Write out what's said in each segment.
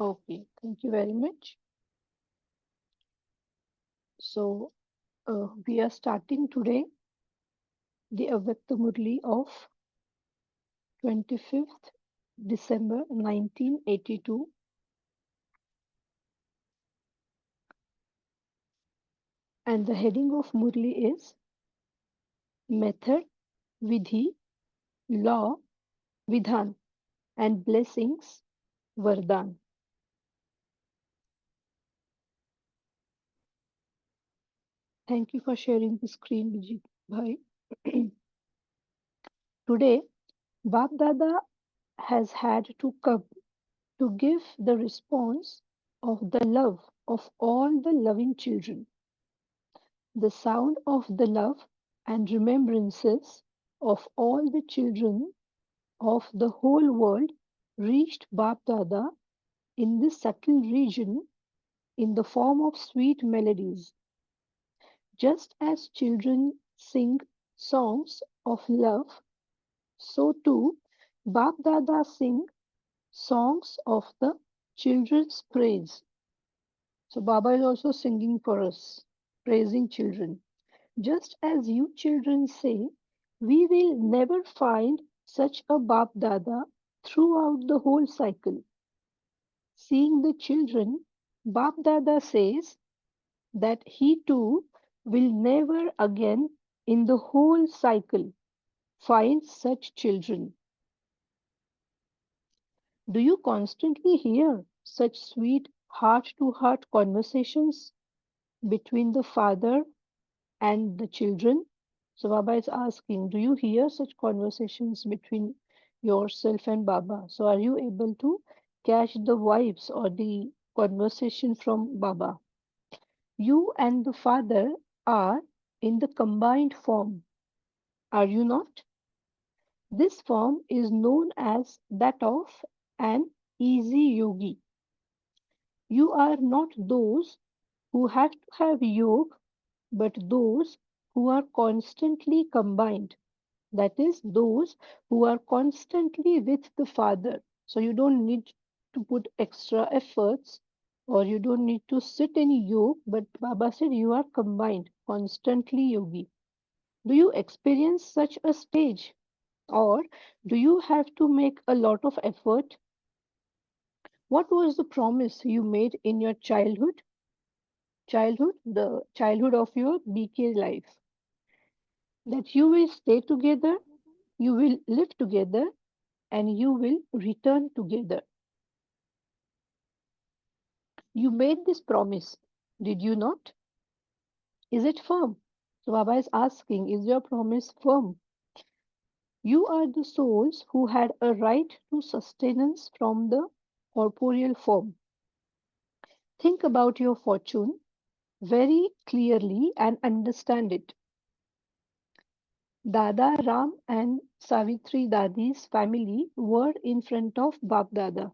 Okay, thank you very much. So, we are starting today the Avyakta Murli of 25th December 1982, and the heading of Murli is Method, Vidhi, Law, Vidhan, and Blessings, Vardhan. Thank you for sharing the screen, Vijit Bhai. Today, Bap Dada has had to come to give the response of the love of all the loving children, the sound of the love and remembrances of all the children of the whole world reached Bap Dada in this subtle region in the form of sweet melodies. Just as children sing songs of love, so too Bap Dada sing songs of the children's praise. So Baba is also singing for us, praising children. Just as you children say, we will never find such a Bap Dada throughout the whole cycle. Seeing the children, Bap Dada says that he too will never again in the whole cycle find such children. Do you constantly hear such sweet heart to heart conversations between the father and the children? So Baba is asking, do you hear such conversations between yourself and Baba? So are you able to catch the vibes or the conversation from Baba? You and the father are in the combined form, are you not? This form is known as that of an easy yogi. You are not those who have to have yoga, but those who are constantly combined. That is, those who are constantly with the Father. So you don't need to put extra efforts or you don't need to sit in yoga, but Baba said you are combined, constantly yogi. Do you experience such a stage? Or do you have to make a lot of effort? What was the promise you made in your childhood? The childhood of your BK life. That you will stay together, you will live together, and you will return together. You made this promise, did you not? Is it firm? So Baba is asking, is your promise firm? You are the souls who had a right to sustenance from the corporeal form. Think about your fortune very clearly and understand it. Dada Ram and Savitri Dadi's family were in front of Bab Dada.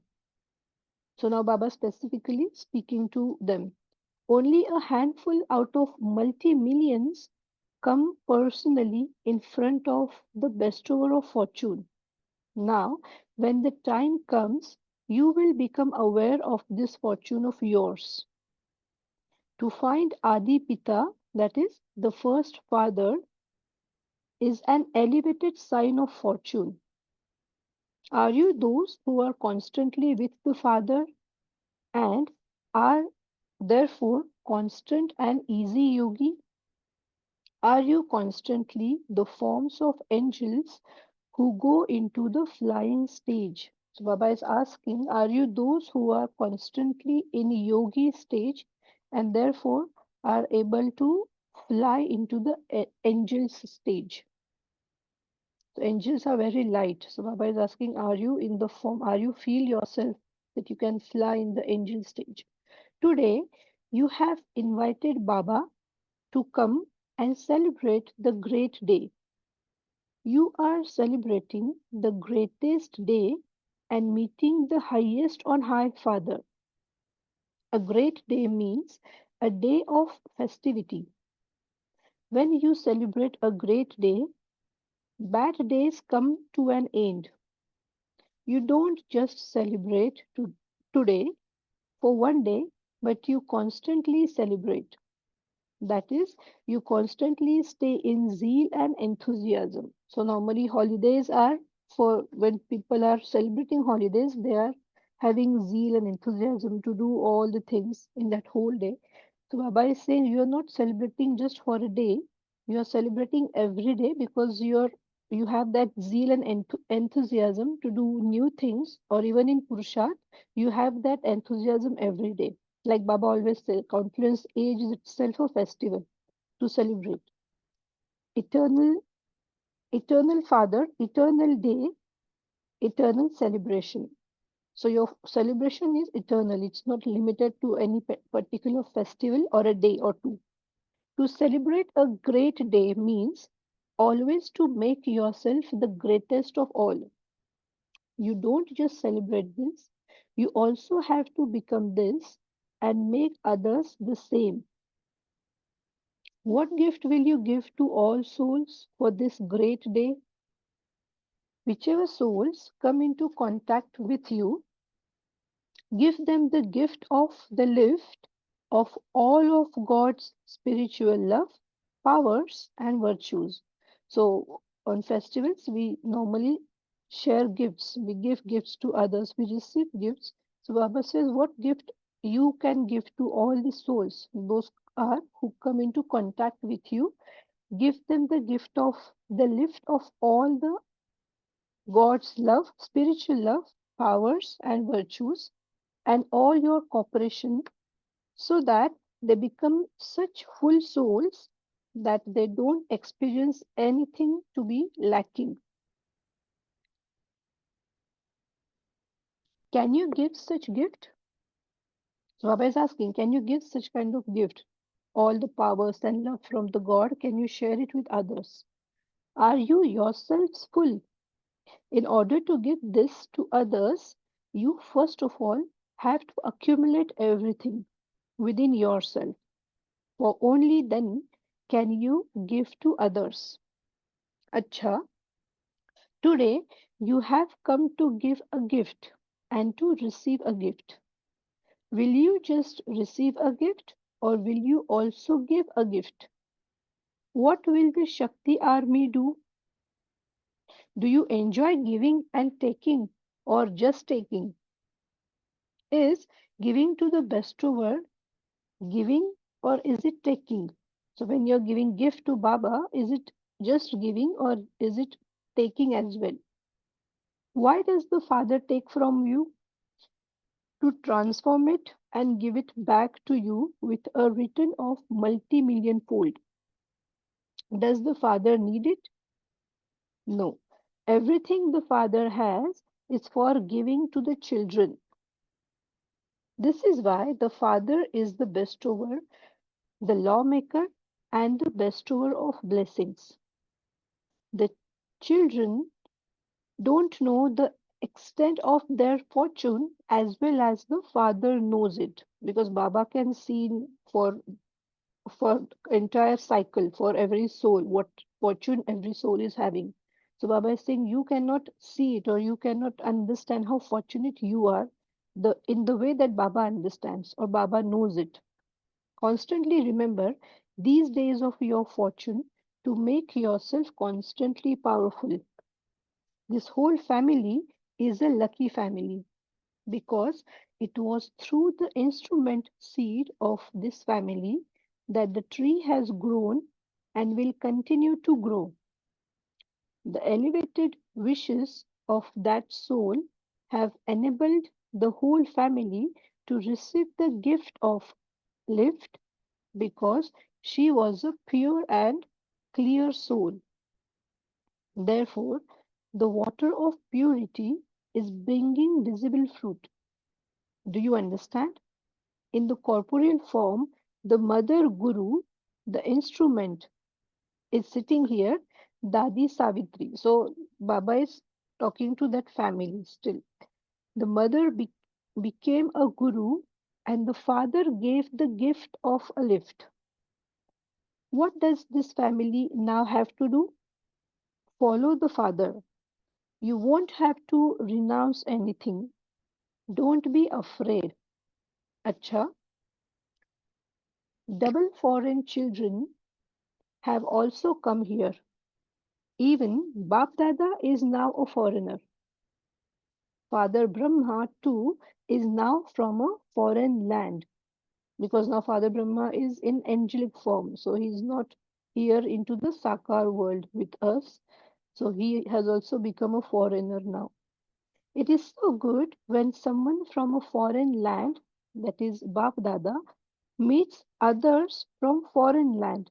So now Baba specifically speaking to them. Only a handful out of multi-millions come personally in front of the bestower of fortune. Now, when the time comes, you will become aware of this fortune of yours. To find Adi Pita, that is, the first father, is an elevated sign of fortune. Are you those who are constantly with the Father and are therefore constant and easy yogi? Are you constantly the forms of angels who go into the flying stage? So Baba is asking, are you those who are constantly in yogi stage and therefore are able to fly into the angels stage? So angels are very light. So Baba is asking, are you in the form, are you feel yourself that you can fly in the angel stage? Today, you have invited Baba to come and celebrate the great day. You are celebrating the greatest day and meeting the highest on high Father. A great day means a day of festivity. When you celebrate a great day, bad days come to an end. You don't just celebrate today, for one day, but you constantly celebrate. That is, you constantly stay in zeal and enthusiasm. So, normally, holidays are for when people are celebrating holidays, they are having zeal and enthusiasm to do all the things in that whole day. So, Baba is saying you are not celebrating just for a day, you are celebrating every day because you have that zeal and enthusiasm to do new things, or even in Purusharth, you have that enthusiasm every day. Like Baba always says, countless age is itself a festival to celebrate. Eternal, eternal Father, eternal day, eternal celebration. So your celebration is eternal. It's not limited to any particular festival or a day or two. To celebrate a great day means always to make yourself the greatest of all. You don't just celebrate this, you also have to become this and make others the same. What gift will you give to all souls for this great day? Whichever souls come into contact with you, give them the gift of the lift of all of God's spiritual love, powers, and virtues. So, on festivals, we normally share gifts. We give gifts to others. We receive gifts. So, Baba says, what gift you can give to all the souls, those are who come into contact with you, give them the gift of the lift of all the God's love, spiritual love, powers, and virtues, and all your cooperation so that they become such full souls that they don't experience anything to be lacking. Can you give such gift? So Baba is asking, can you give such kind of gift? All the powers and love from the God, can you share it with others? Are you yourselves full? In order to give this to others, you first of all have to accumulate everything within yourself. For only then can you give to others. Acha, today you have come to give a gift and to receive a gift. Will you just receive a gift or will you also give a gift? What will the Shakti army do? Do you enjoy giving and taking or just taking? Is giving to the bestower giving or is it taking? So when you're giving gift to Baba, is it just giving or is it taking as well? Why does the Father take from you? To transform it and give it back to you with a return of multi-million fold. Does the Father need it? No. Everything the Father has is for giving to the children. This is why the Father is the bestower, the lawmaker, and the bestower of blessings. The children don't know the extent of their fortune as well as the father knows it because Baba can see for entire cycle for every soul what fortune every soul is having. So Baba is saying you cannot see it or you cannot understand how fortunate you are the in the way that Baba understands or Baba knows it. Constantly remember these days of your fortune to make yourself constantly powerful. This whole family is a lucky family because it was through the instrument seed of this family that the tree has grown and will continue to grow. The elevated wishes of that soul have enabled the whole family to receive the gift of lift because she was a pure and clear soul. Therefore, the water of purity is bringing visible fruit. Do you understand? In the corporeal form, the mother guru, the instrument, is sitting here, Dadi Savitri. So, Baba is talking to that family still. The mother became a guru, and the father gave the gift of a lift. What does this family now have to do? Follow the father. You won't have to renounce anything. Don't be afraid. Acha, double foreign children have also come here. Even Bap Dada is now a foreigner. Father Brahma too is now from a foreign land, because now Father Brahma is in angelic form, so he is not here into the Sakar world with us. So he has also become a foreigner now. It is so good when someone from a foreign land, that is Bap Dada, meets others from foreign land,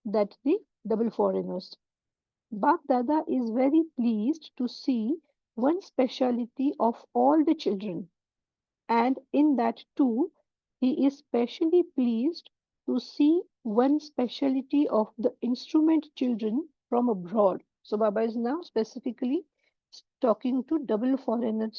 that the double foreigners. Bap Dada is very pleased to see one speciality of all the children, and in that too, he is specially pleased to see one speciality of the instrument children from abroad. So Baba is now specifically talking to double foreigner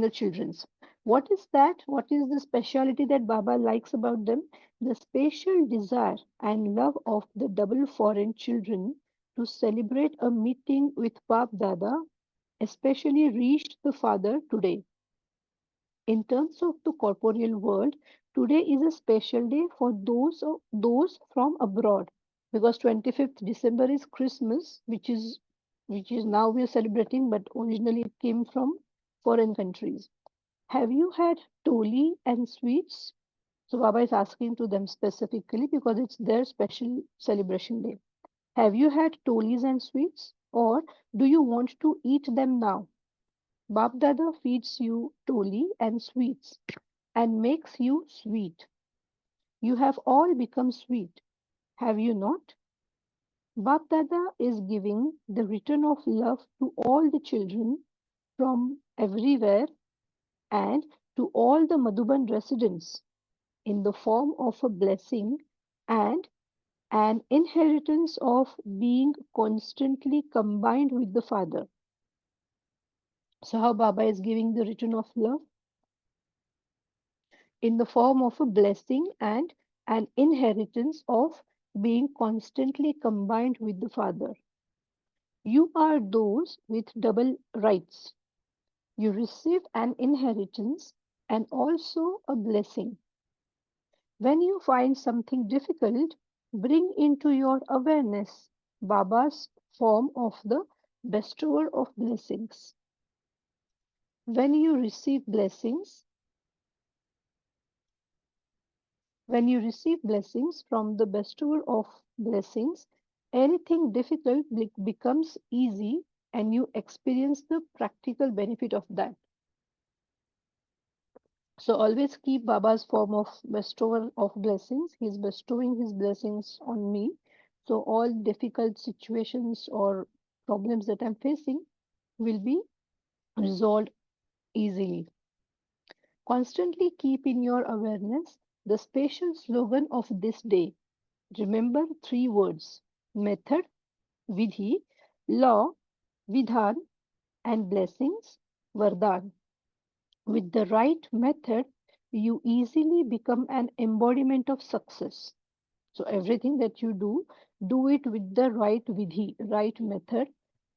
childrens. What is that? What is the speciality that Baba likes about them? The special desire and love of the double foreign children to celebrate a meeting with Bap Dada especially reached the father today. In terms of the corporeal world, today is a special day for those from abroad, because 25th December is Christmas, which is now we are celebrating, but originally it came from foreign countries. Have you had toli and sweets? So Baba is asking to them specifically because it's their special celebration day. Have you had tolis and sweets, or do you want to eat them now? Bab Dada feeds you toli and sweets and makes you sweet. You have all become sweet, have you not? Bab Dada is giving the return of love to all the children from everywhere and to all the Madhuban residents in the form of a blessing and an inheritance of being constantly combined with the Father. So, how Baba is giving the return of love? In the form of a blessing and an inheritance of being constantly combined with the Father. You are those with double rights. You receive an inheritance and also a blessing. When you find something difficult, bring into your awareness Baba's form of the bestower of blessings. When you receive blessings, When you receive blessings from the bestower of blessings, anything difficult becomes easy and you experience the practical benefit of that. So always keep Baba's form of bestower of blessings. He is bestowing his blessings on me. So all difficult situations or problems that I'm facing will be resolved easily. Constantly keep in your awareness the special slogan of this day. Remember three words: method, Vidhi, law, Vidhan, and blessings, Vardhan. With the right method, you easily become an embodiment of success. So, everything that you do it with the right Vidhi, right method,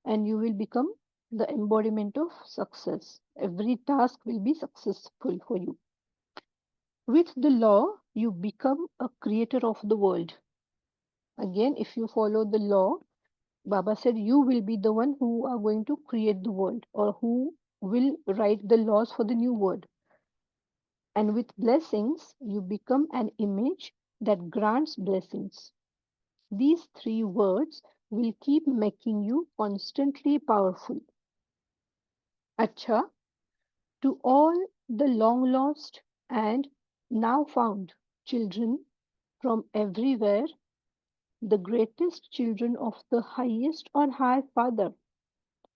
and you will become the embodiment of success. Every task will be successful for you. With the law, you become a creator of the world. Again, if you follow the law, Baba said, you will be the one who are going to create the world or who will write the laws for the new world. And with blessings, you become an image that grants blessings. These three words will keep making you constantly powerful. Acha, to all the long lost and now found children from everywhere, the greatest children of the highest on high Father,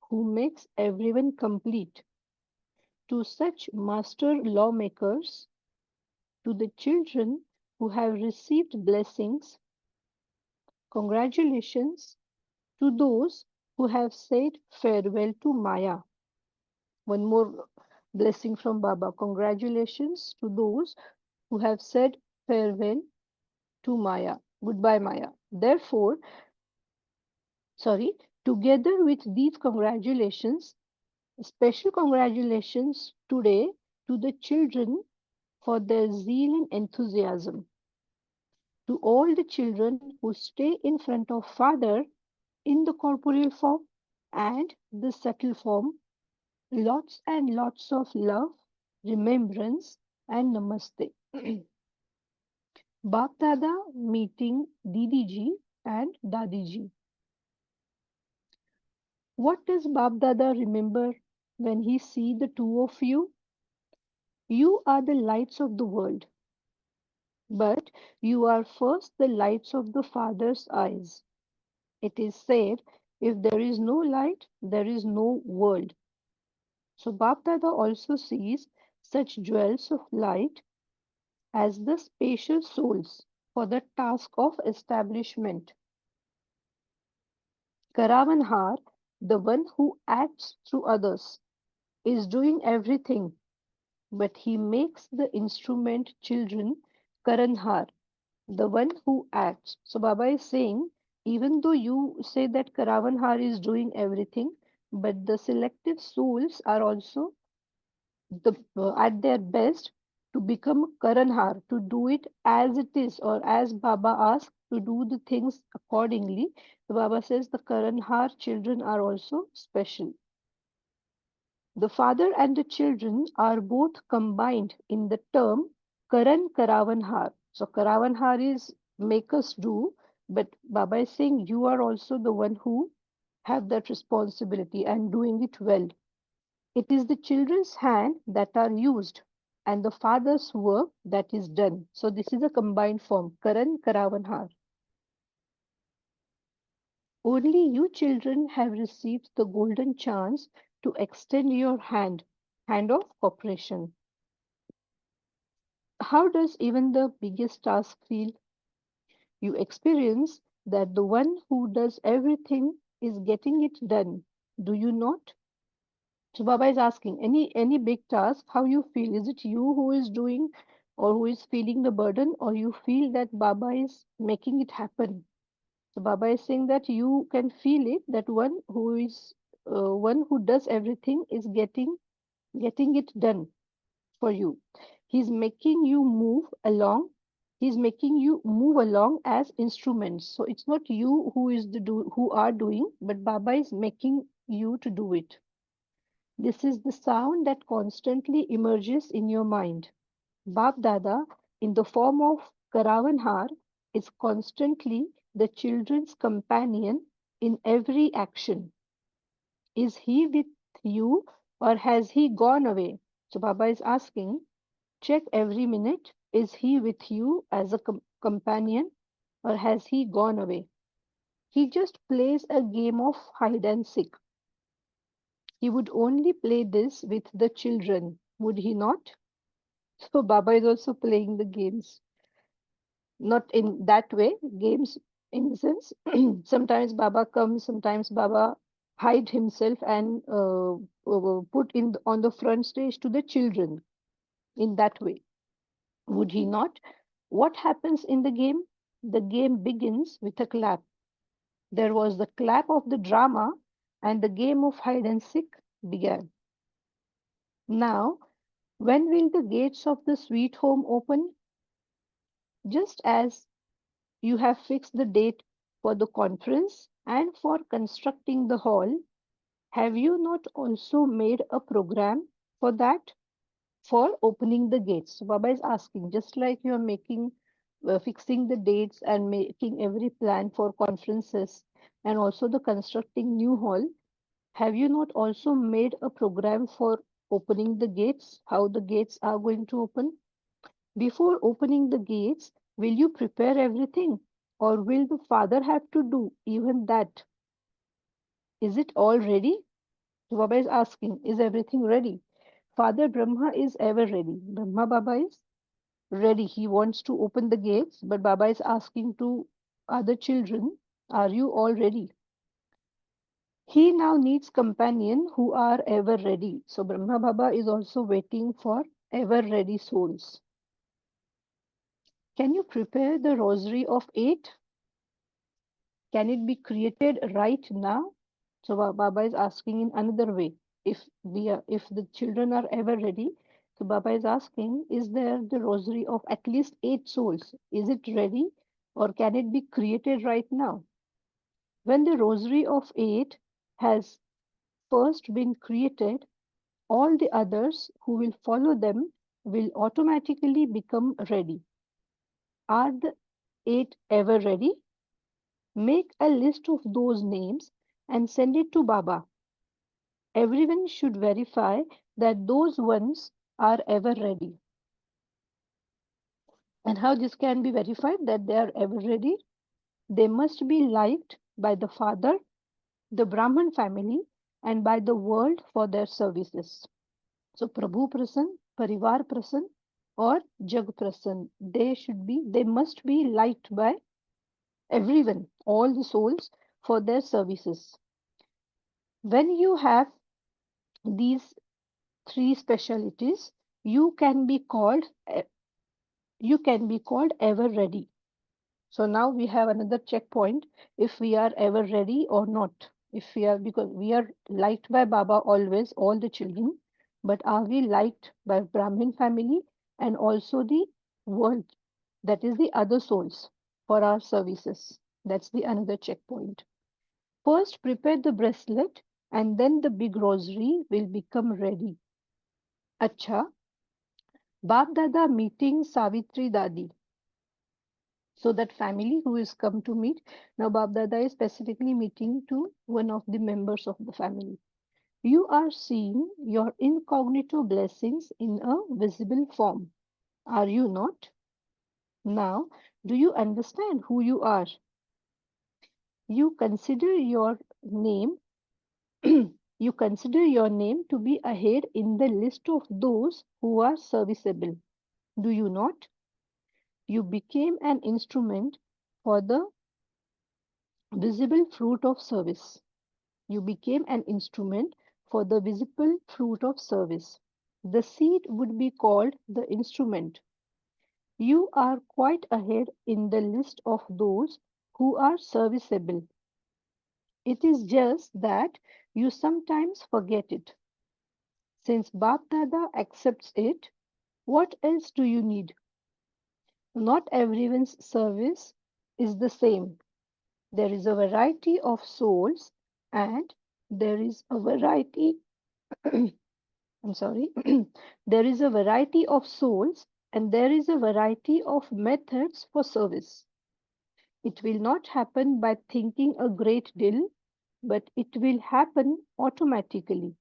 who makes everyone complete. To such master lawmakers, to the children who have received blessings, congratulations to those who have said farewell to Maya. One more blessing from Baba. Congratulations to those who have said farewell to Maya. Goodbye, Maya. Together with these congratulations, Special congratulations today to the children for their zeal and enthusiasm. To all the children who stay in front of Father in the corporeal form and the subtle form, lots and lots of love, remembrance, and namaste. Bap Dada meeting Didi Ji and Dadi Ji. What does Bap Dada remember when he see the two of you? You are the lights of the world, but you are first the lights of the Father's eyes. It is said, if there is no light, there is no world. So Bap Dada also sees such jewels of light as the spatial souls for the task of establishment. Karavanhar, the one who acts through others, is doing everything, but he makes the instrument children Karanhar, the one who acts. So Baba is saying, even though you say that Karavanhar is doing everything, but the selective souls are also at their best to become Karanhar, to do it as it is, or as Baba asks, to do the things accordingly. The Baba says the Karanhar children are also special. The father and the children are both combined in the term Karan Karavanhar. So Karavanhar is make us do, but Baba is saying you are also the one who have that responsibility and doing it well. It is the children's hand that are used and the father's work that is done. So this is a combined form, Karan Karavanhar. Only you children have received the golden chance to extend your hand of cooperation. How does even the biggest task feel? You experience that the one who does everything is getting it done. Do you not? So Baba is asking, any big task, how you feel? Is it you who is doing or who is feeling the burden, or you feel that Baba is making it happen? So Baba is saying that you can feel it, that one who does everything is getting it done for you. He's making you move along. He's making you move along as instruments. So it's not you who are doing, but Baba is making you to do it. This is the sound that constantly emerges in your mind. Bap Dada, in the form of Karavanhar, is constantly the children's companion in every action. Is he with you or has he gone away? So Baba is asking, check every minute. Is he with you as a companion or has he gone away? He just plays a game of hide and seek. He would only play this with the children, would he not? So Baba is also playing the games. Not in that way, games in the sense, sometimes Baba comes, sometimes Baba hide himself and put on the front stage to the children in that way. Would he not? What happens in the game? The game begins with a clap. There was the clap of the drama, and the game of hide and seek began. Now, when will the gates of the sweet home open? Just as you have fixed the date for the conference and for constructing the hall, have you not also made a program for that? For opening the gates. So Baba is asking, just like you are fixing the dates and making every plan for conferences and also the constructing new hall, have you not also made a program for opening the gates, how the gates are going to open? Before opening the gates, will you prepare everything? Or will the father have to do even that? Is it all ready? So Baba is asking, is everything ready? Father Brahma is ever ready. Brahma Baba is ready. He wants to open the gates, but Baba is asking to other children, are you all ready? He now needs companion who are ever ready. So Brahma Baba is also waiting for ever ready souls. Can you prepare the rosary of 8? Can it be created right now? So Baba is asking in another way. if the children are ever ready. So Baba is asking, is there the rosary of at least 8 souls? Is it ready, or can it be created right now? When the rosary of 8 has first been created, all the others who will follow them will automatically become ready. Are the 8 ever ready? Make a list of those names and send it to Baba. Everyone should verify that those ones are ever ready. And how this can be verified that they are ever ready? They must be liked by the father, the Brahman family, and by the world for their services. So Prabhu Prasan, Parivar Prasan, or Jag Prasan, they must be liked by everyone, all the souls for their services. When you have these three specialities, you can be called you can be called ever ready. So now we have another checkpoint if we are ever ready or not. If we are, because we are liked by Baba always, all the children, but are we liked by Brahmin family and also the world, that is the other souls for our services? That's the another checkpoint. First, prepare the bracelet and then the big rosary will become ready. Acha, Bab Dada meeting Savitri Dadi. So that family who is come to meet, now Bab Dada is specifically meeting to one of the members of the family. You are seeing your incognito blessings in a visible form. Are you not? Now, do you understand who you are? You consider your name you consider your name to be ahead in the list of those who are serviceable. Do you not? You became an instrument for the visible fruit of service. You became an instrument for the visible fruit of service. The seed would be called the instrument. You are quite ahead in the list of those who are serviceable. It is just that you sometimes forget it. Since Bap Dada accepts it, what else do you need? Not everyone's service is the same. There is a variety of souls and there is a variety I'm sorry, there is a variety of souls and there is a variety of methods for service. It will not happen by thinking a great deal, but it will happen automatically.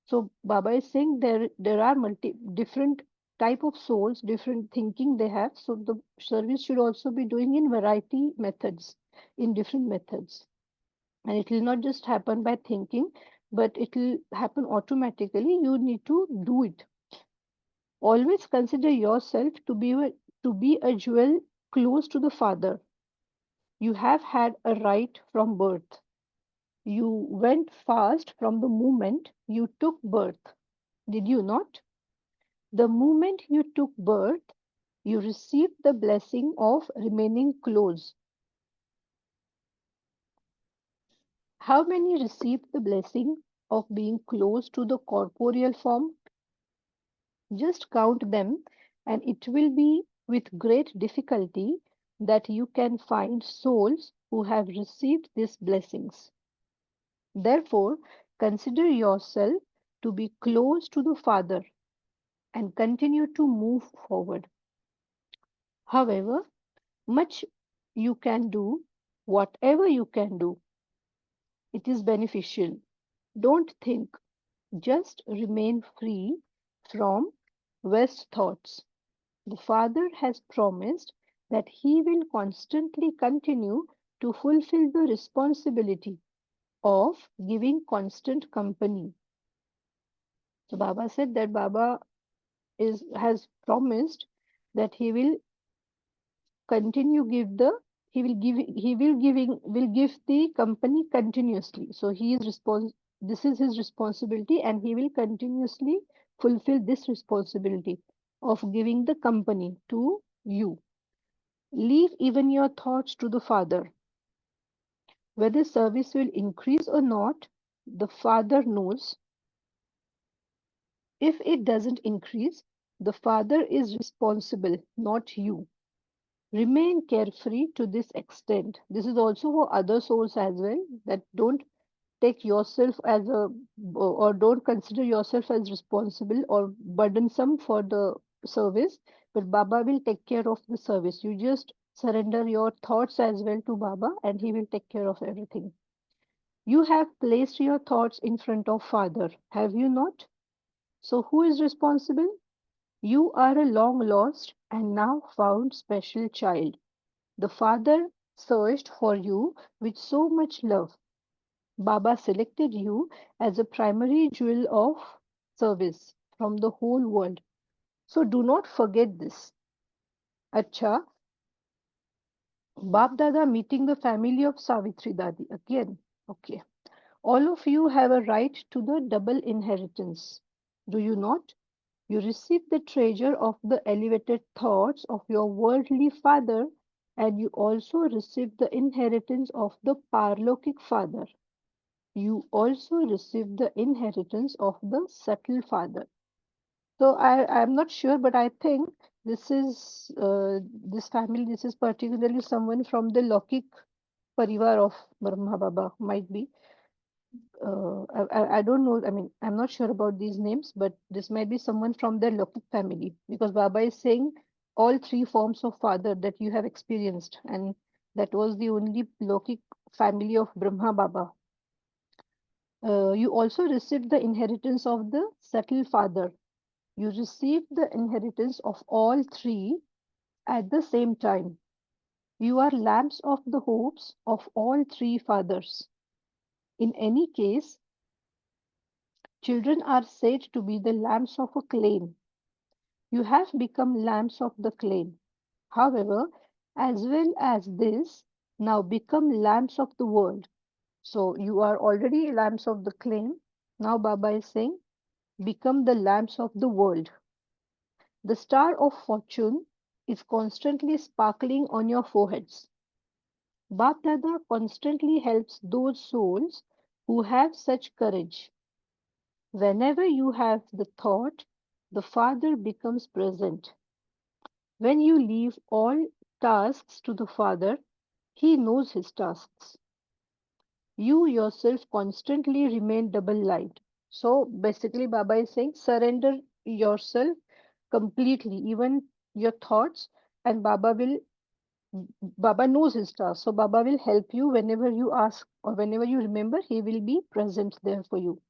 So Baba is saying there are different type of souls, different thinking they have. So the service should also be doing in variety methods, in different methods. And it will not just happen by thinking, but it will happen automatically. You need to do it. Always consider yourself to be a jewel close to the Father. You have had a right from birth. You went fast from the moment you took birth. Did you not? The moment you took birth, you received the blessing of remaining close. How many received the blessing of being close to the corporeal form? Just count them, and it will be with great difficulty that you can find souls who have received these blessings. Therefore, consider yourself to be close to the Father and continue to move forward. However much you can do, whatever you can do, it is beneficial. Don't think, just remain free from West thoughts. The Father has promised that He will constantly continue to fulfill the responsibility of giving constant company. So Baba said that Baba has promised that continue give the he will give the company continuously. So he is this is his responsibility and he will continuously fulfill this responsibility of giving the company to you. Leave even your thoughts to the Father. Whether service will increase or not, the Father knows. If it doesn't increase, the father is responsible, not you. Remain carefree to this extent. This is also for other souls as well, that don't take yourself as a, or don't consider yourself as responsible or burdensome for the service, but Baba will take care of the service. You just surrender your thoughts as well to Baba and he will take care of everything. You have placed your thoughts in front of Father, have you not? So who is responsible? You are a long lost and now found special child. The Father searched for you with so much love. Baba selected you as a primary jewel of service from the whole world. So do not forget this. Acha, Bap Dada meeting the family of Savitri Dadi again. Okay. All of you have a right to the double inheritance. Do you not? You receive the treasure of the elevated thoughts of your worldly father, and you also receive the inheritance of the Parlokic father. You also receive the inheritance of the subtle father. So I'm not sure, but I think this is this family. This is particularly someone from the Lokik Parivar of Brahma Baba. Might be. I don't know. I mean, I'm not sure about these names, but this might be someone from the Lokik family because Baba is saying all three forms of father that you have experienced, and that was the only Lokik family of Brahma Baba. You also received the inheritance of the subtle father. You received the inheritance of all three at the same time. You are lamps of the hopes of all three fathers. In any case, children are said to be the lamps of a clan. You have become lamps of the clan. However, as well as this, now become lamps of the world. So you are already lamps of the clan. Now Baba is saying, become the lamps of the world. The star of fortune is constantly sparkling on your foreheads. Bap Dada constantly helps those souls who have such courage. Whenever you have the thought, the Father becomes present. When you leave all tasks to the Father, He knows His tasks. You yourself constantly remain double light. So basically, Baba is saying surrender yourself completely, even your thoughts, and Baba knows his task. So Baba will help you whenever you ask or whenever you remember, he will be present there for you.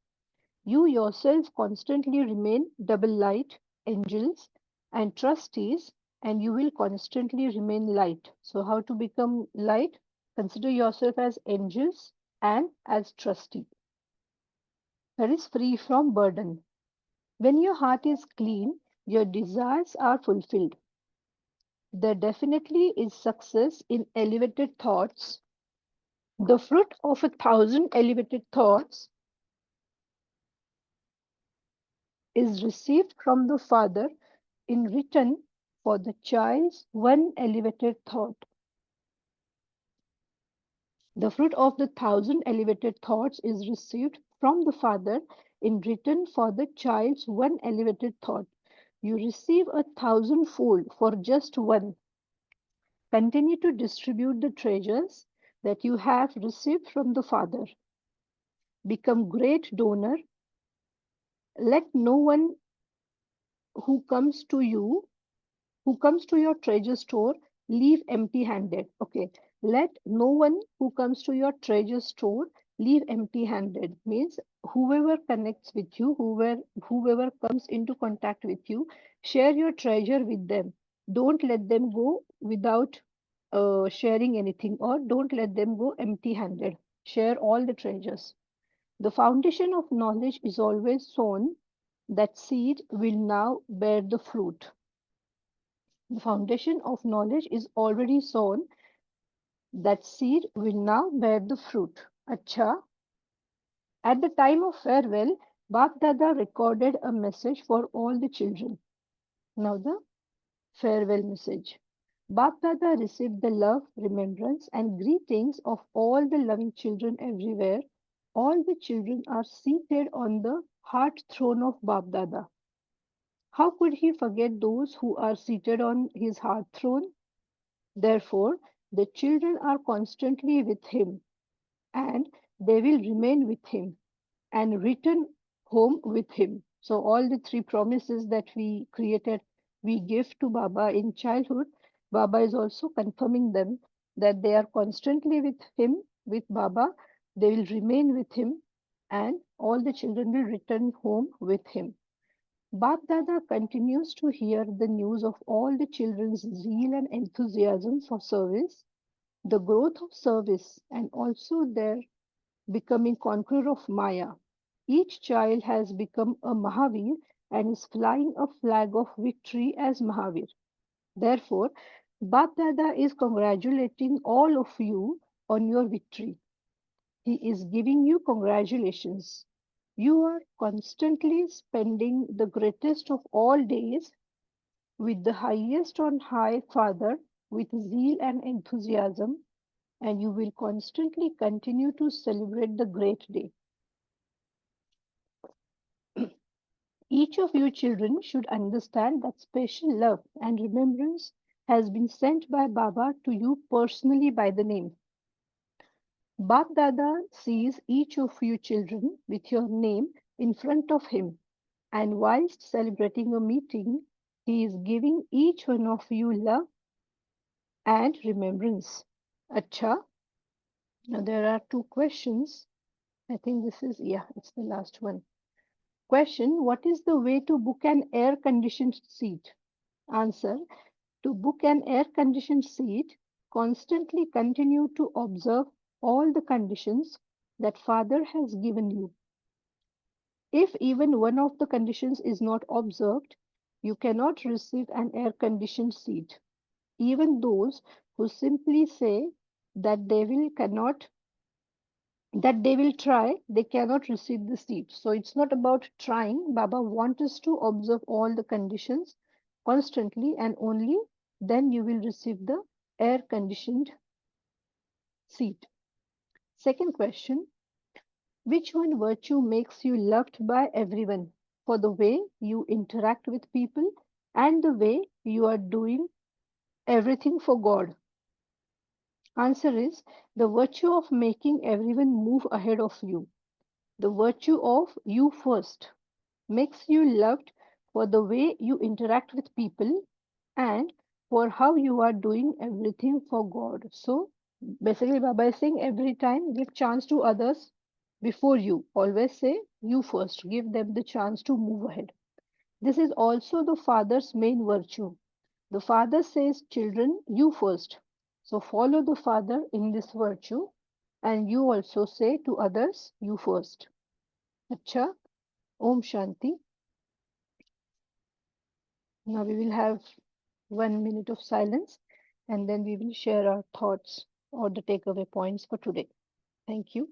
You yourself constantly remain double light, angels, and trustees, and you will constantly remain light. So, how to become light? Consider yourself as angels and as trustee. That is free from burden. When your heart is clean, your desires are fulfilled. There definitely is success in elevated thoughts. The fruit of 1,000 elevated thoughts is received from the Father in return for the child's one elevated thought. The fruit of the 1,000 elevated thoughts is received from the Father in return for the child's one elevated thought. You receive 1,000-fold for just one. Continue to distribute the treasures that you have received from the Father. Become great donor. Let no one who comes to you who comes to your treasure store leave empty handed. Okay, let no one who comes to your treasure store leave empty handed means whoever connects with you, whoever comes into contact with you, share your treasure with them. Don't let them go without sharing anything, or don't let them go empty handed. Share all the treasures. The foundation of knowledge is always sown. That seed will now bear the fruit. The foundation of knowledge is already sown. That seed will now bear the fruit. Acha. At the time of farewell, Bap Dada recorded a message for all the children. Now the farewell message. Bap Dada received the love, remembrance, and greetings of all the loving children everywhere. All the children are seated on the heart throne of Bap Dada. How could he forget those who are seated on his heart throne? Therefore, the children are constantly with him, and they will remain with him and return home with him. So, all the three promises that we created, we give to Baba in childhood, Baba is also confirming them that they are constantly with him, with Baba, they will remain with him, and all the children will return home with him. Bap Dada continues to hear the news of all the children's zeal and enthusiasm for service, the growth of service, and also their becoming conqueror of Maya. Each child has become a Mahavir and is flying a flag of victory as Mahavir. Therefore, Bap Dada is congratulating all of you on your victory. He is giving you congratulations. You are constantly spending the greatest of all days with the highest on high Father with zeal and enthusiasm, and you will constantly continue to celebrate the great day. Each of you children should understand that special love and remembrance has been sent by Baba to you personally by the name. Bap Dada sees each of you children with your name in front of him, and whilst celebrating a meeting, he is giving each one of you love and remembrance. Acha, now there are two questions. I think this is, yeah, it's the last one. Question: what is the way to book an air conditioned seat? Answer: to book an air conditioned seat, constantly continue to observe all the conditions that Father has given you. If even one of the conditions is not observed, you cannot receive an air conditioned seat. Even those who simply say that they will try, they cannot receive the seat. So it's not about trying. Baba wants us to observe all the conditions constantly, and only then you will receive the air conditioned seat. Second question: which one virtue makes you loved by everyone for the way you interact with people and the way you are doing everything for God? Answer is the virtue of making everyone move ahead of you. The virtue of you first makes you loved for the way you interact with people and for how you are doing everything for God. So basically, Baba is saying every time give chance to others before you. Always say you first. Give them the chance to move ahead. This is also the Father's main virtue. The Father says, children, you first. So follow the Father in this virtue, and you also say to others, you first. Acha, Om Shanti. Now we will have 1 minute of silence, and then we will share our thoughts or the takeaway points for today. Thank you.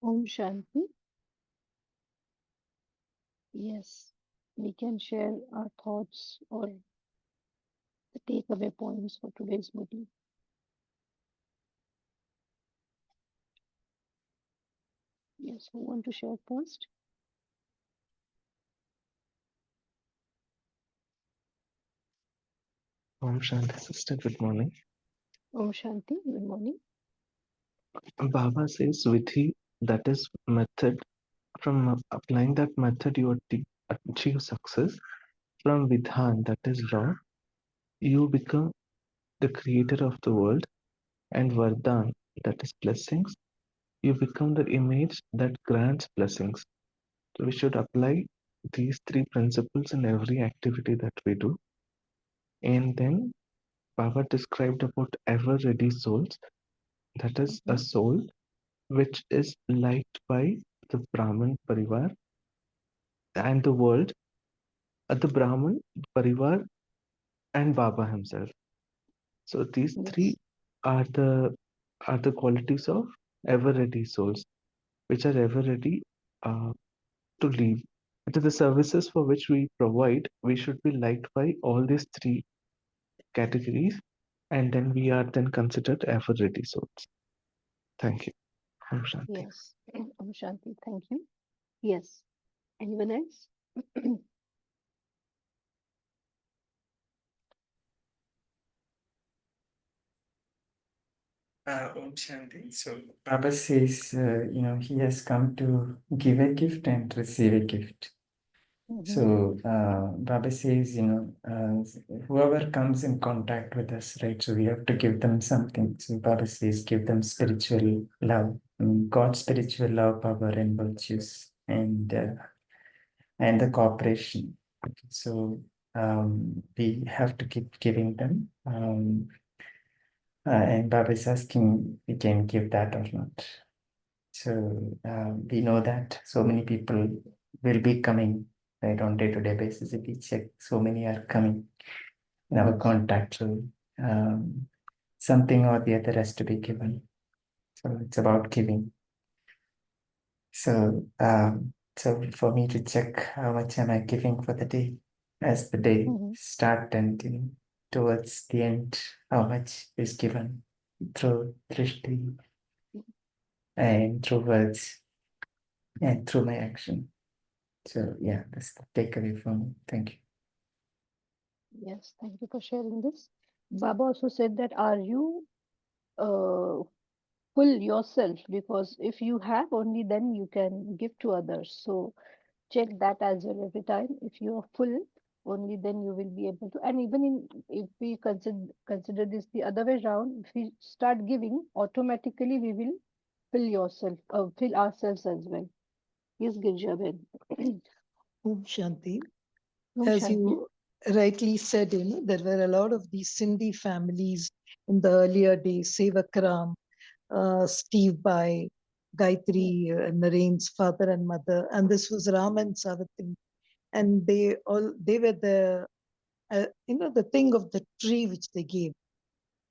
Om Shanti. Yes, we can share our thoughts or the takeaway points for today's meeting. Yes, who want to share first? Om Shanti Sister, good morning. Om Shanti, good morning. Baba says Vidhi, that is method. From applying that method, you achieve success. From Vidhan, that is law, you become the creator of the world. And Vardhan, that is blessings, you become the image that grants blessings. So we should apply these three principles in every activity that we do. And then Baba described about ever ready souls, that is a Mm-hmm. soul which is liked by the Brahman Parivar and the world, the Brahman Parivar and Baba himself. So these three Yes, are the qualities of ever ready souls, which are ever ready to leave. To the services for which we provide, we should be liked by all these three categories, and then we are then considered ever ready souls. Thank you. Om Shanti. yes. Om Shanti, thank you. Yes. Anyone else? Om Shanti. So Baba says, he has come to give a gift and receive a gift. Mm-hmm. So Baba says, whoever comes in contact with us, right? So we have to give them something. So Baba says, give them spiritual love, God's spiritual love, power, and virtues, and the cooperation. So we have to keep giving them. And Baba is asking, we can give that or not. So we know that so many people will be coming right on day-to-day basis. If we check, so many are coming in our Yes. contact. So something or the other has to be given. So it's about giving. So for me to check how much am I giving for the day, as the day Mm-hmm. start and towards the end, how much is given through drishti and through words and through my action. So yeah, that's the takeaway from me. Thank you. Yes, thank you for sharing this. Baba also said that are you uh, full yourself? Because if you have, only then you can give to others. So check that as well every time. If you are full, only then you will be able to. And even in if we consider this the other way around, if we start giving, automatically we will fill ourselves as well. Yes, Girjaben. Om Shanti. Om As Shanti. you rightly said, there were a lot of these Sindhi families in the earlier days, Sevakram, Steve Bai, Yes. Gayatri, Narain's father and mother, and this was Ram and Savitri. And they were the thing of the tree which they gave,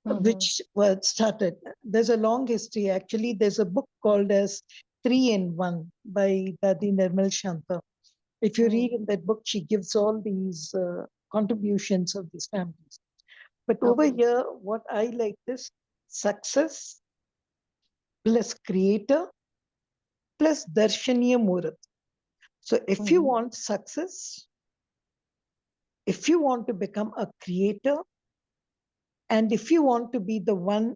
Mm-hmm. which was started. There's a long history. Actually, there's a book called as Three in One by Dadi Nirmal Shanta. If you read Mm. in that book, she gives all these contributions of these families. But over Okay. here, what I like is success plus creator plus darshaniya murat. So if you Mm-hmm. want success, if you want to become a creator, and if you want to be the one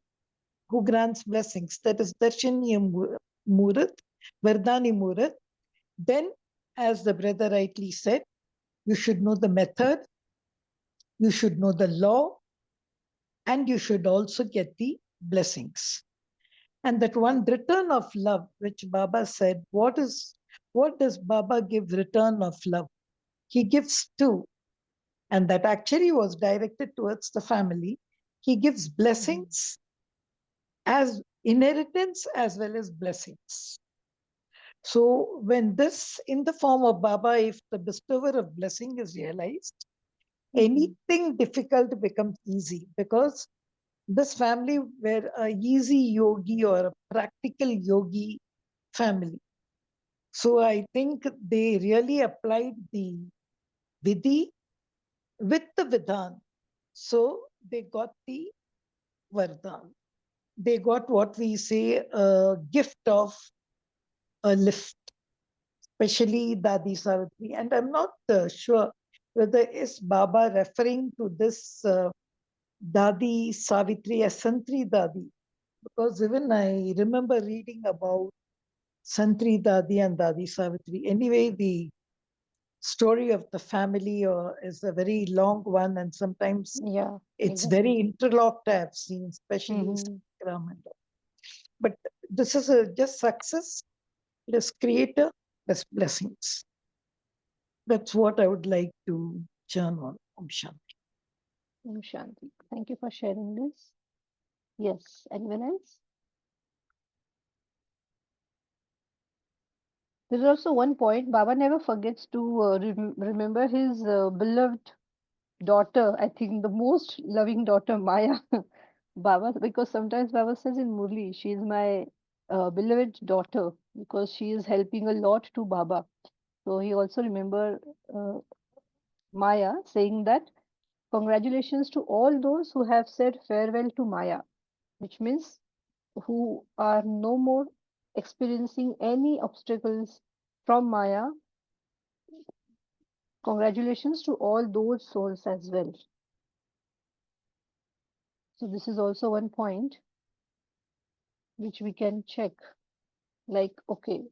who grants blessings, that is darshaniya murat, vardani murat, then as the brother rightly said, you should know the method, you should know the law, and you should also get the blessings. And that one return of love, which Baba said, what does Baba give return of love? He gives two, and that actually was directed towards the family. He gives Mm-hmm. blessings as inheritance as well as blessings. So when this in the form of Baba, if the bestower of blessing is realized, Mm-hmm. anything difficult becomes easy, because this family were a easy yogi or a practical yogi family. So I think they really applied the Vidhi with the Vidhan. So they got the Vardhan. They got what we say a gift of a lift, especially Dadi Savitri. And I'm not sure whether is Baba referring to this Dadi Savitri as Santri Dadi, because even I remember reading about Santri Dadi and Dadi Savitri. Anyway, the story of the family is a very long one, and sometimes Yeah, it's very exactly. interlocked. I've seen, especially in Mm-hmm. Instagram and all. But this is just success, plus creator, plus blessings. That's what I would like to churn on. Om Shanti. Om Shanti. Thank you for sharing this. Yes. Anyone else? There's also one point Baba never forgets to remember his beloved daughter, I think the most loving daughter, Maya. Baba, because sometimes Baba says in Murli, she is my beloved daughter because she is helping a lot to Baba. So he also remember uh, Maya saying that congratulations to all those who have said farewell to Maya, which means who are no more experiencing any obstacles from Maya. Congratulations to all those souls as well. So this is also one point which we can check. Like, okay,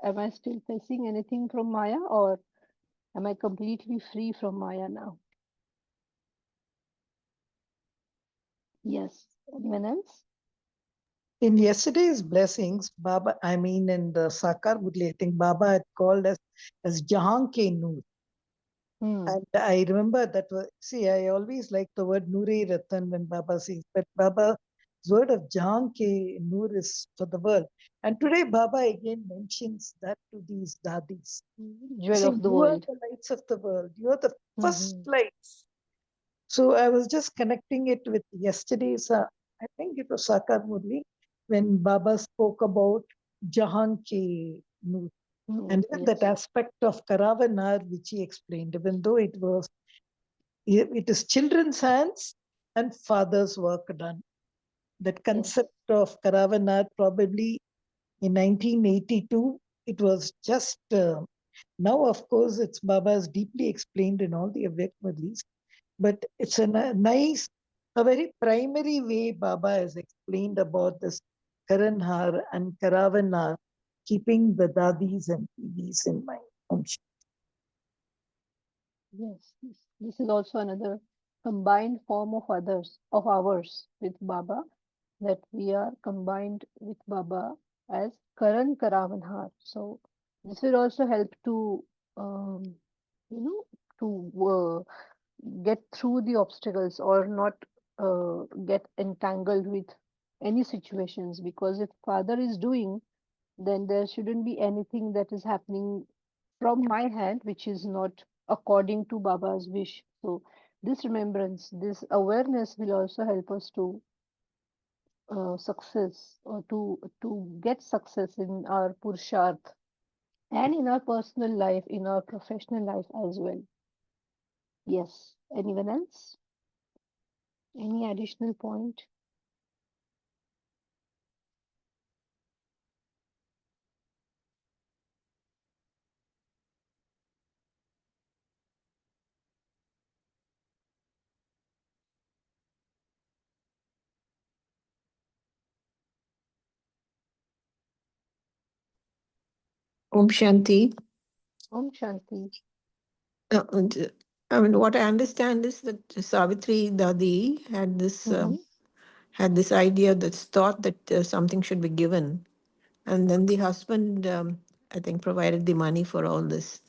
am I still facing anything from Maya or am I completely free from Maya now? Yes. Anyone else? In yesterday's blessings, Baba, I mean in the Sakar Murli, I think Baba had called us as Jahan ke Noor. Hmm. And I remember that was, see, I always like the word Noori Ratan when Baba says, but Baba's word of Jahan ke Noor is for the world. And today Baba again mentions that to these dadis. You Jewel see, of the you are world. the lights of the world. You are the first Hmm. lights. So I was just connecting it with yesterday's, I think it was Sakar Murli, when Baba spoke about Jahan ke Noor. Hmm. And even that Yes. aspect of Karavanar, which he explained, even though it is children's hands and father's work done. That Yes. concept of Karavanar probably in 1982, it was just, now of course it's Baba's deeply explained in all the Avyakt Madlis, but it's nice, a very primary way Baba has explained about this Karanhar and Karavanar, keeping the dadis and PDs in mind. Yes. This is also another combined form of ours with Baba, that we are combined with Baba as Karan Karavanhar. So this will also help to um, you know to get through the obstacles or not get entangled with any situations, because if Father is doing, then there shouldn't be anything that is happening from my hand which is not according to Baba's wish. So this remembrance, this awareness will also help us to success, or to get success in our purusharth and in our personal life, in our professional life as well. Yes. Anyone else? Any additional point? Om Shanti. Om Shanti. And, I mean, what I understand is that Savitri Dadi Mm-hmm. had this idea, this thought that something should be given, and then the husband, I think, provided the money for all this.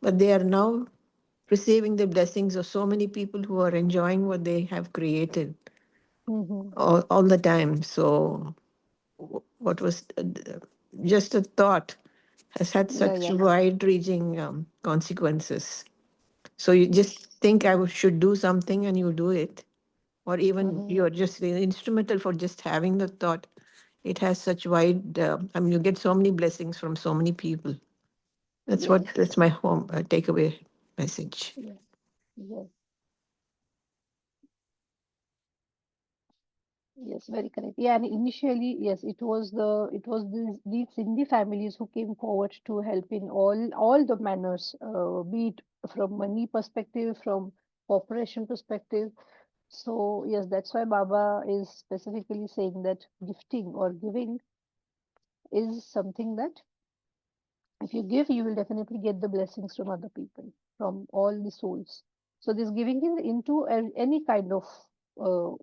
But they are now receiving the blessings of so many people who are enjoying what they have created Mm-hmm. all the time. So, what was just a thought has had Yeah, such yeah. wide-reaching consequences. So you just Yes. think I should do something and you do it, or even Mm-hmm. you're just instrumental for just having the thought. It has such wide, I mean, you get so many blessings from so many people. Yes. That's my home takeaway message. Yes. Yes. Yes, very correct. Yeah, and initially, yes, it was these Sindhi families who came forward to help in all the manners, be it from money perspective, from cooperation perspective. So yes, that's why Baba is specifically saying that gifting or giving is something that if you give, you will definitely get the blessings from other people, from all the souls. So this giving is into any kind of uh,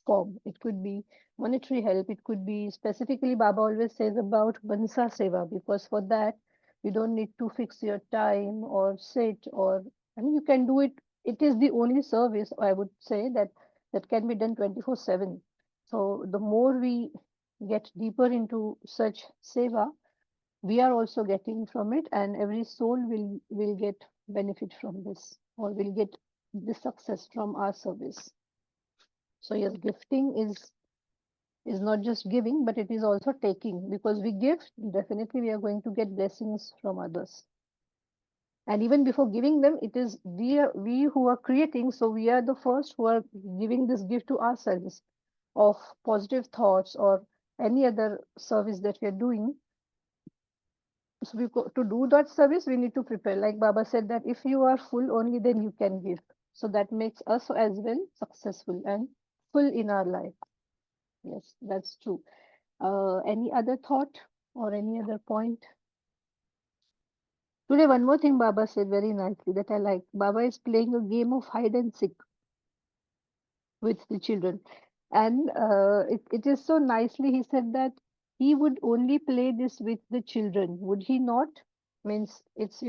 form. It could be monetary help. It could be specifically Baba always says about Bansa Seva because for that you don't need to fix your time or sit or I mean you can do it. It is the only service I would say that can be done 24/7. So the more we get deeper into such seva, we are also getting from it, and every soul will get benefit from this or will get the success from our service. So yes, gifting is not just giving, but it is also taking. Because we give, definitely we are going to get blessings from others. And even before giving them, it is we who are creating. So we are the first who are giving this gift to ourselves of positive thoughts or any other service that we are doing. So to do that service, we need to prepare. Like Baba said, that if you are full, only then you can give. So that makes us as well successful and full in our life. Yes, that's true. Any other thought or any other point? Today, one more thing Baba said very nicely that I like. Baba is playing a game of hide and seek with the children. And it is so nicely, he said that he would only play this with the children, would he not? Means it's,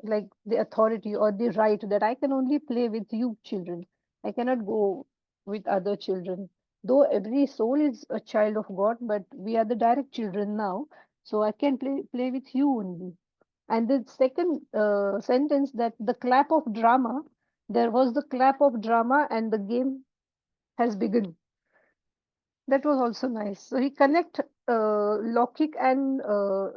like the authority or the right that I can only play with you children. I cannot go with other children. Though every soul is a child of God, but we are the direct children now. So I can play with you only. And the second sentence that the clap of drama, there was the clap of drama and the game has begun. That was also nice. So he connect Lokik and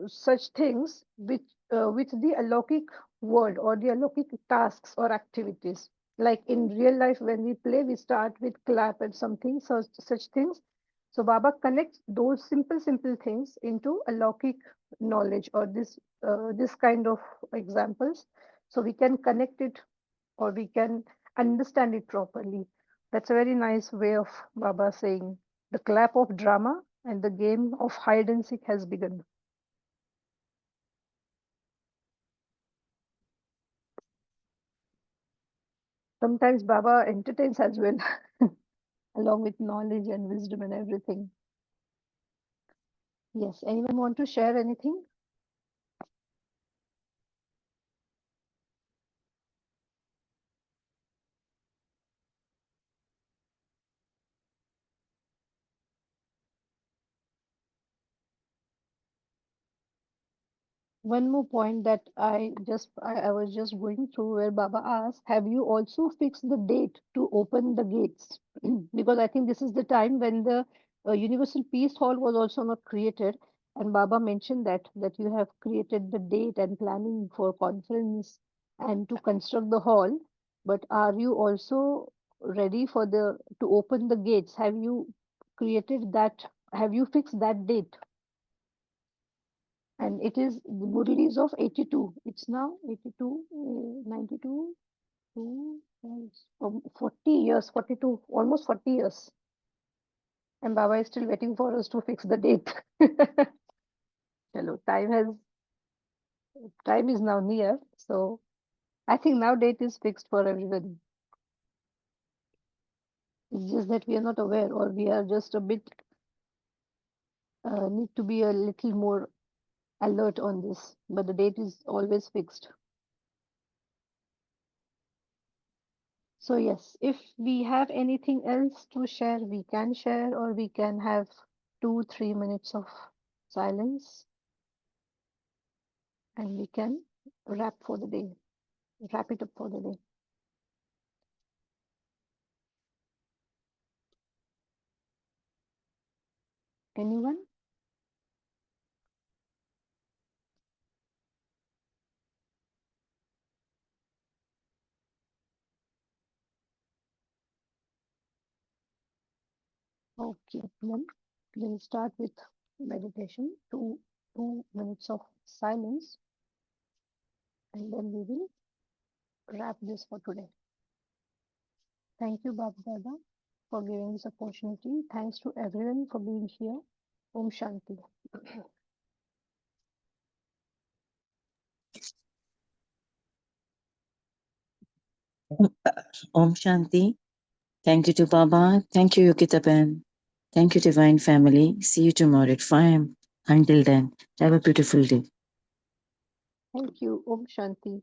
such things with the alokik world or the alokik tasks or activities. Like in real life, when we play, we start with clap and something, such things. So Baba connects those simple things into alokik knowledge or this kind of examples. So we can connect it or we can understand it properly. That's a very nice way of Baba saying the clap of drama and the game of hide and seek has begun. Sometimes Baba entertains as well, along with knowledge and wisdom and everything. Yes, anyone want to share anything? One more point that I was just going through where Baba asked, have you also fixed the date to open the gates? Because I think this is the time when the Universal Peace Hall was also not created, and Baba mentioned that you have created the date and planning for conference and to construct the hall. But are you also ready for the to open the gates? Have you created that? Have you fixed that date? And it is the Murlis of 82. It's now 82, 92, 40 years, 42, almost 40 years. And Baba is still waiting for us to fix the date. Hello, time is now near. So I think now date is fixed for everybody. It's just that we are not aware or we are just a bit, need to be a little more alert on this. But the date is always fixed. So yes, if we have anything else to share, we can share, or we can have 2-3 minutes of silence and we can wrap for the day, wrap it up for the day. Anyone? Okay, then we'll start with meditation, 2 minutes of silence, and then we will wrap this for today. Thank you, Bab Dada, for giving this opportunity. Thanks to everyone for being here. Om Shanti. Om Shanti. Thank you to Baba. Thank you, Yogita-ben. Thank you, Divine Family. See you tomorrow at 5 a.m. Until then, have a beautiful day. Thank you. Om Shanti.